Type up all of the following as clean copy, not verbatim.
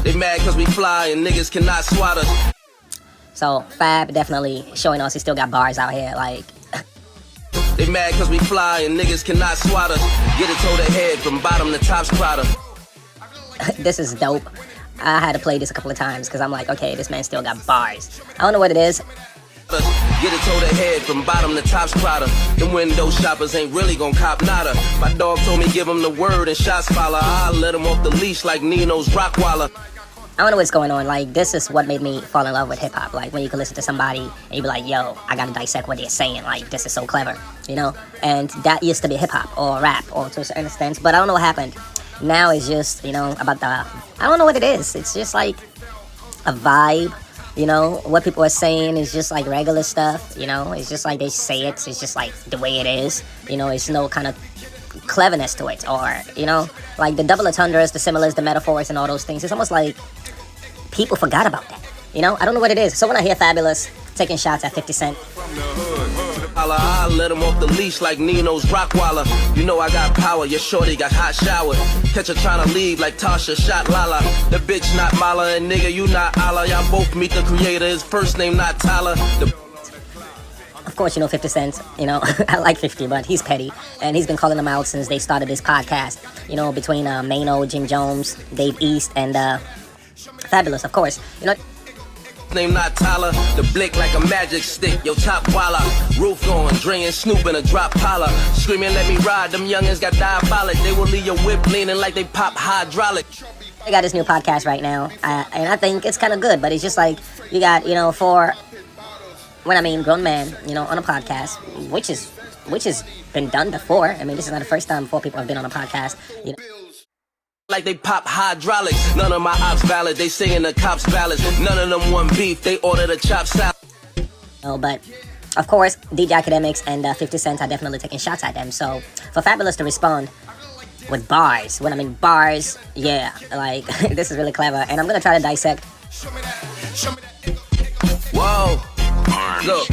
They mad cause we fly and niggas cannot swat us. So Fab definitely showing us he still got bars out here, like. They mad cause we fly and niggas cannot swat us. Get it to the head from bottom to top squatter. This is dope. I had to play this a couple of times because I'm like, okay, this man still got bars. I don't know what it is. Get it to the head from bottom to top squatter. Them window shoppers ain't really gon' cop nada. My dog told me give him the word and shots follow. I let him off the leash like Nino's Rockwaller. I don't know what's going on. Like, this is what made me fall in love with hip-hop. Like, when you can listen to somebody and you be like, yo, I gotta dissect what they're saying. Like, this is so clever, you know? And that used to be hip-hop or rap or to a certain extent. But I don't know what happened. Now it's just, you know, about the... I don't know what it is. It's just like a vibe, you know? What people are saying is just like regular stuff, you know? It's just like they say it. It's just like the way it is. You know, it's no kind of cleverness to it. Or, you know, like the double entendres, the similes, the metaphors, and all those things. It's almost like people forgot about that, you know? I don't know what it is. So when I hear Fabulous taking shots at 50 Cent, I let him off the leash like Nino's Rockwaller. You know I got power, your shorty got hot shower. Catch her trying to leave like Tasha shot Lala. The bitch not Mala and nigga you not Allah. Y'all both meet the creator, his first name not Tyler. Of course, you know 50 Cent, you know, I like 50, but he's petty. And he's been calling them out since they started this podcast, you know, between Maino, Jim Jones, Dave East, and Fabulous, of course, you know. Name not Tyler, the blick like a magic stick, yo top walla. Roof going, Dre Snoop in a drop collar. Screaming let me ride, them youngins got diabolic. They will leave your whip leaning like they pop hydraulic. They got this new podcast right now, and I think it's kind of good, but it's just like, you got, you know, grown men, you know, on a podcast, which has been done before. I mean, this is not the first time 4 people have been on a podcast, you know. Like they pop hydraulics. None of my ops valid, they saying the cops valid. None of them want beef, they order the chop salad. No, but of course, DJ Academics and 50 Cent are definitely taking shots at them. So for Fabulous to respond with bars, when I mean bars, yeah, like this is really clever. And I'm gonna try to dissect. Whoa, look.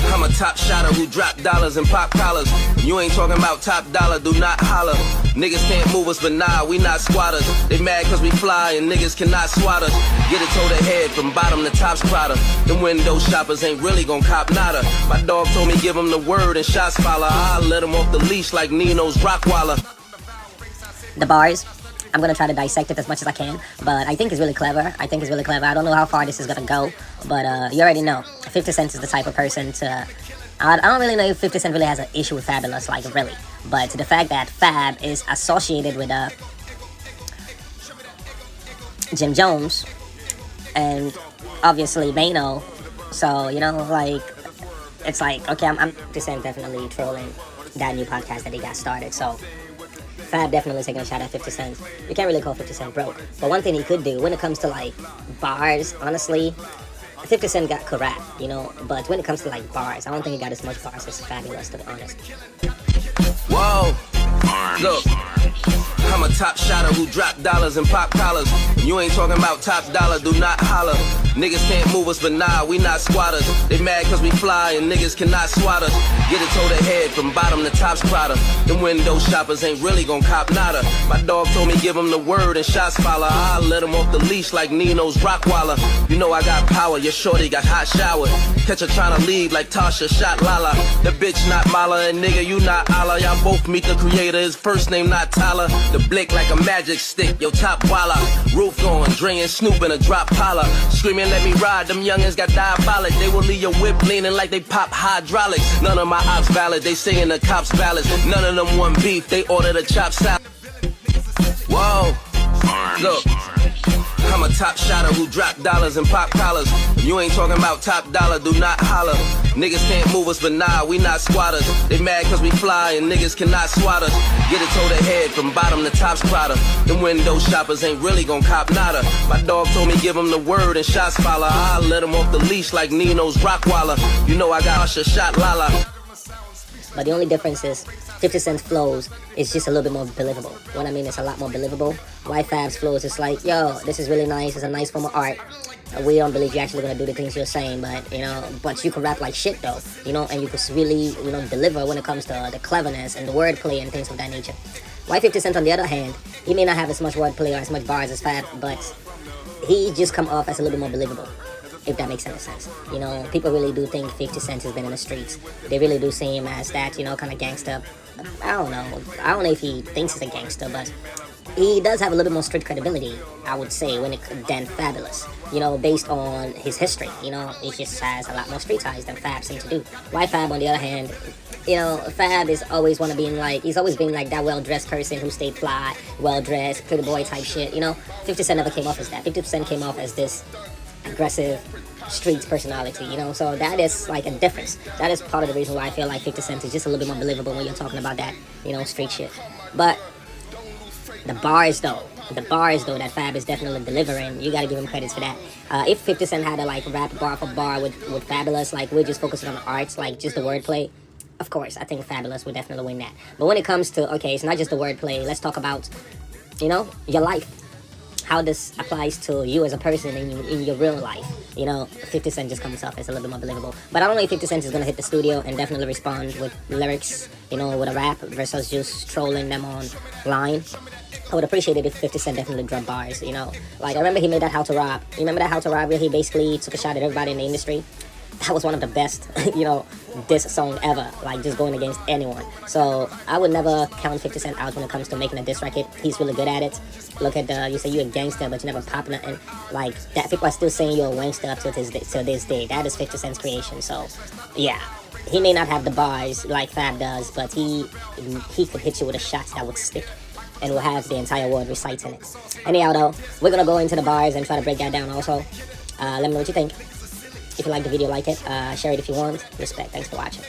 I'm a top shotter who drop dollars and pop collars. You ain't talking about top dollar, do not holler. Niggas can't move us, but nah, we not squatters. They mad cause we fly and niggas cannot swat us. Get it to the head from bottom to top squatter. Them window shoppers ain't really gon' cop nada. My dog told me give him the word and shots follow. I let him off the leash like Nino's Rockwaller. The bars, I'm gonna try to dissect it as much as I can, but I think it's really clever. I don't know how far this is gonna go, but you already know 50 Cent is the type of person to... I don't really know if 50 Cent really has an issue with Fabulous, like really, but the fact that Fab is associated with Jim Jones and obviously Maino, so you know, like it's like, okay, I'm 50 Cent definitely trolling that new podcast that he got started. So Fab definitely taking a shot at 50 Cent. You can't really call 50 Cent broke. But one thing he could do when it comes to like bars, honestly, 50 Cent got correct, you know. But when it comes to like bars, I don't think he got as much bars as Fabulous, to be honest. Whoa, look. I'm a top shotter who drop dollars and pop collars. You ain't talking about top dollar, do not holler. Niggas can't move us, but nah, we not squatters. They mad cause we fly and niggas cannot swat us. Get it to the head from bottom to top squatter. Them window shoppers ain't really gon' cop nada. My dog told me give him the word and shots follow. I let him off the leash like Nino's Rockwaller. You know I got power, your shorty got hot shower. Catch her trying to leave like Tasha shot Lala. The bitch not Mala and nigga you not Allah. Y'all both meet the creator, his first name not Tyler. The blick like a magic stick, yo top walla. Roof going, Dre Snoop in a drop collar. Screaming let me ride, them youngins got diabolic. They will leave your whip leaning like they pop hydraulics. None of my ops valid, they saying the cops valid. None of them want beef, they order the chop salad. Whoa, look. I'm a top shotter who drop dollars and pop collars. You ain't talking about top dollar, do not holler. Niggas can't move us, but nah, we not squatters. They mad cause we fly and niggas cannot swat us. Get it to the head from bottom to top squatter. Them window shoppers ain't really gon' cop nada. My dog told me give him the word and shots follow. I let him off the leash like Nino's Rockwaller. You know I got Usher shot Lala. But the only difference is 50 Cent's flows is just a little bit more believable. What I mean is a lot more believable. Why Fab's flows is like, yo, this is really nice. It's a nice form of art. We don't believe you're actually gonna do the things you're saying, but you know, but you can rap like shit though, you know, and you can really, you know, deliver when it comes to the cleverness and the wordplay and things of that nature. Why 50 Cent, on the other hand, he may not have as much wordplay or as much bars as Fab, but he just come off as a little bit more believable, if that makes any sense. You know, people really do think 50 Cent has been in the streets. They really do see him as that, you know, kind of gangster. I don't know. I don't know if he thinks he's a gangster, but he does have a little bit more street credibility, I would say, than Fabulous. You know, based on his history. You know, he just has a lot more street ties than Fab seems to do. Why Fab, on the other hand, you know, Fab is always he's always been like that well-dressed person who stayed fly, well-dressed, pretty boy type shit, you know? 50 Cent never came off as that. 50 Cent came off as this aggressive streets personality, you know? So that is like a difference. That is part of the reason why I feel like 50 Cent is just a little bit more believable when you're talking about that, you know, street shit. But the bars though that Fab is definitely delivering, you gotta give him credits for that. If 50 Cent had to like rap bar for bar with Fabulous, like we're just focusing on the arts, like just the wordplay, of course, I think Fabulous would definitely win that. But when it comes to, okay, it's not just the wordplay, let's talk about, you know, your life. How this applies to you as a person in your real life. You know, 50 Cent just comes off as a little bit more believable. But I don't know if 50 Cent is going to hit the studio and definitely respond with lyrics, you know, with a rap versus just trolling them online. I would appreciate it if 50 Cent definitely dropped bars, you know. Like, I remember he made that How to Rob. You remember that How to Rob where he basically took a shot at everybody in the industry? That was one of the best, you know, diss song ever, like just going against anyone. So I would never count 50 Cent out when it comes to making a diss record. He's really good at it. Look at you say you're a gangster, but you never pop nothing. Like that, people are still saying you're a gangster up to this day. That is 50 Cent's creation. So yeah, he may not have the bars like Fab does, but he could hit you with a shot that would stick and will have the entire world reciting it. Anyhow though, we're gonna go into the bars and try to break that down also. Let me know what you think. If you like the video, like it. Share it if you want. Respect. Thanks for watching.